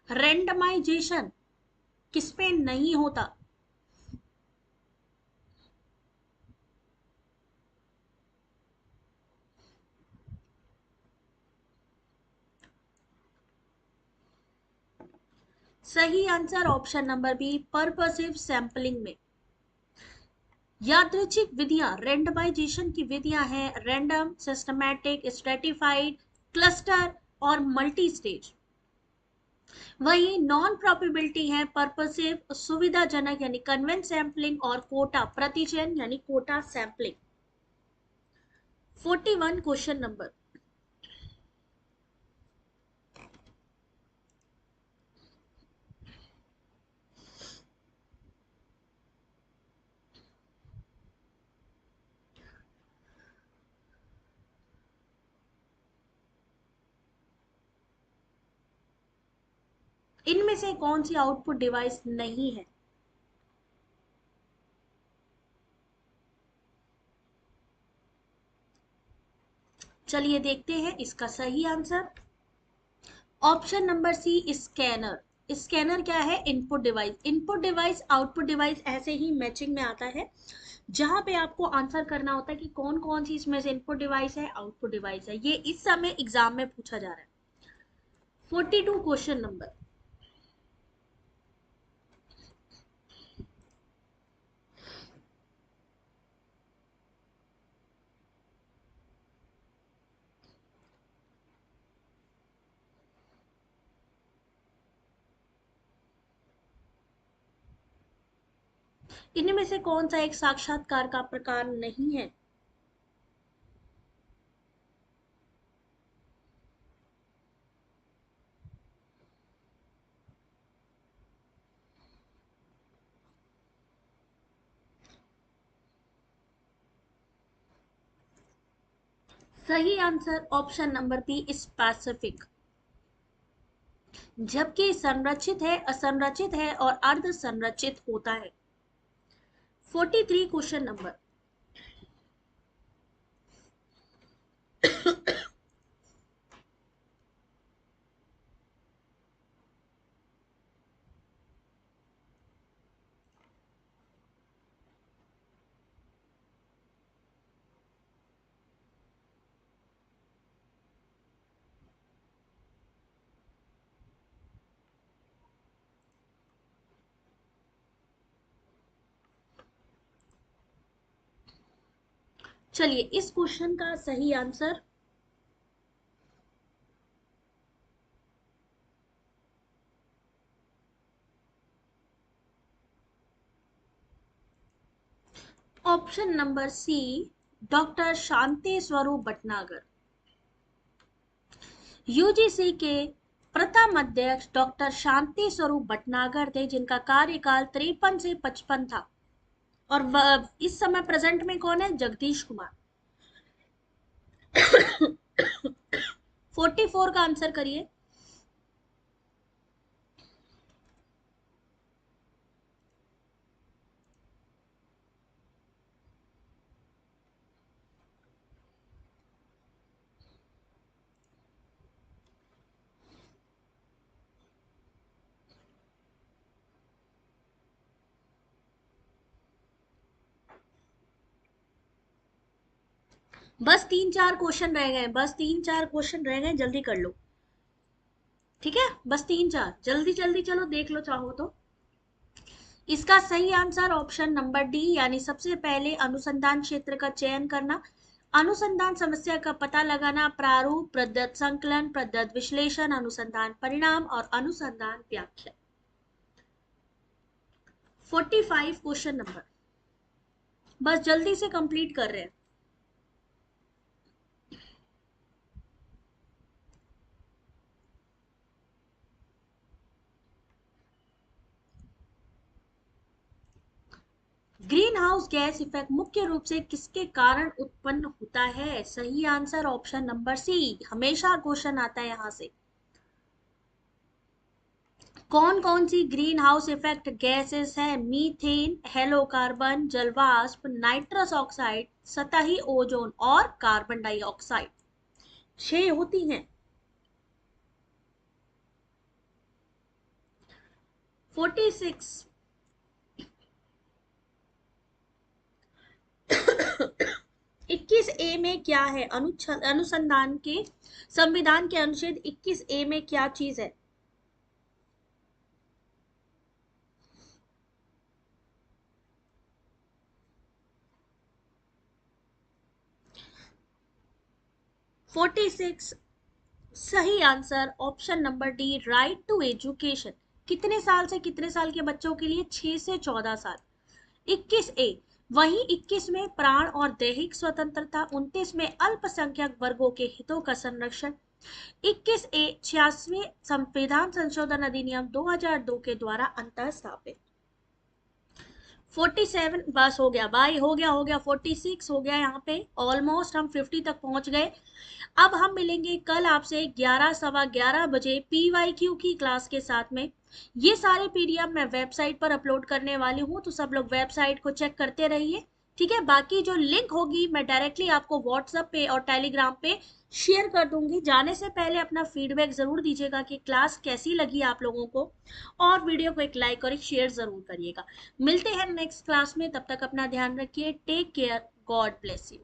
रेंडमाइजेशन किसमें नहीं होता? सही answer option number B, purposive sampling में। यादृच्छिक विधियां रेंडमाइजेशन की विधियां हैं रैंडम, सिस्टमैटिक, स्ट्रेटिफाइड, क्लस्टर और मल्टी स्टेज। वही नॉन प्रोबेबिलिटी है पर्पसिव सुविधाजनक यानी कन्वेंस सैंपलिंग, और कोटा प्रतिचयन यानी कोटा सैंपलिंग। 41 question number. इनमें से कौन सी आउटपुट डिवाइस नहीं है? चलिए देखते हैं इसका सही answer. Option number C, scanner. Scanner क्या है? Input device. Input device output device ऐसे ही मैचिंग में आता है, जहां पे आपको आंसर करना होता है कि कौन कौन सी इसमें से इनपुट डिवाइस है आउटपुट डिवाइस है। ये इस समय एग्जाम में पूछा जा रहा है। 42 क्वेश्चन नंबर। इनमें से कौन सा एक साक्षात्कार का प्रकार नहीं है? सही answer option number be specific. जबकि संरचित है, असंरचित है और अर्ध संरचित होता है। 43 क्वेश्चन नंबर। चलिए इस क्वेश्चन का सही answer option number C, doctor Shanti Swarup Bhatnagar. UGC के प्रथम अध्यक्ष डॉक्टर शांति स्वरूप भटनागर थे, जिनका कार्यकाल 53 से 55 था। और इस समय प्रेजेंट में कौन है? जगदीश कुमार। 44 का आंसर करिए। बस 3-4 क्वेश्चन रह गए, बस 3-4 क्वेश्चन रह गए, जल्दी कर लो। ठीक है, बस 3-4, जल्दी जल्दी चलो देख लो चाहो तो। इसका सही आंसर ऑप्शन नंबर डी, यानी सबसे पहले अनुसंधान क्षेत्र का चयन करना, अनुसंधान समस्या का पता लगाना, प्रारूप, प्रदत्त संकलन, प्रदत्त विश्लेषण, अनुसंधान परिणाम और अनुसंधान व्याख्या। 45 क्वेश्चन नंबर, बस जल्दी से कंप्लीट कर रहे हैं। ग्रीन हाउस गैस इफेक्ट मुख्य रूप से किसके कारण उत्पन्न होता है? सही आंसर ऑप्शन नंबर सी। हमेशा क्वेश्चन आता है यहां से। कौन कौन सी ग्रीन हाउस इफेक्ट गैसेस है? मीथेन, हेलो कार्बन, जलवाष्प, नाइट्रस ऑक्साइड, सतही ओजोन और कार्बन डाइऑक्साइड। 6 होती हैं। 46। 21 ए में क्या है? अनुसंधान के संविधान के अनुच्छेद 21 ए में क्या चीज है? Forty six. सही answer option number D, right to education. कितने साल से कितने साल के बच्चों के लिए? 6 से 14 साल। 21 ए। वहीं 21 में प्राण और दैहिक स्वतंत्रता, 29 में अल्पसंख्यक वर्गों के हितों का संरक्षण, 21 ए 86वें संविधान संशोधन अधिनियम 2002 के द्वारा अंतः स्थापित। 47। बस हो गया भाई, हो गया 46 हो गया। यहाँ पे ऑलमोस्ट हम 50 तक पहुंच गए। अब हम मिलेंगे कल आपसे 11 सवा 11 बजे PYQ की क्लास के साथ में। ये सारे PDF मैं वेबसाइट पर अपलोड करने वाली हूँ, तो सब लोग वेबसाइट को चेक करते रहिए। ठीक है, बाकी जो लिंक होगी मैं डायरेक्टली आपको व्हाट्सएप पे और टेलीग्राम पे शेयर कर दूंगी। जाने से पहले अपना फीडबैक जरूर दीजिएगा कि क्लास कैसी लगी आप लोगों को, और वीडियो को एक लाइक और एक शेयर जरूर करिएगा। मिलते हैं नेक्स्ट क्लास में, तब तक अपना ध्यान रखिए। Take care, God bless you.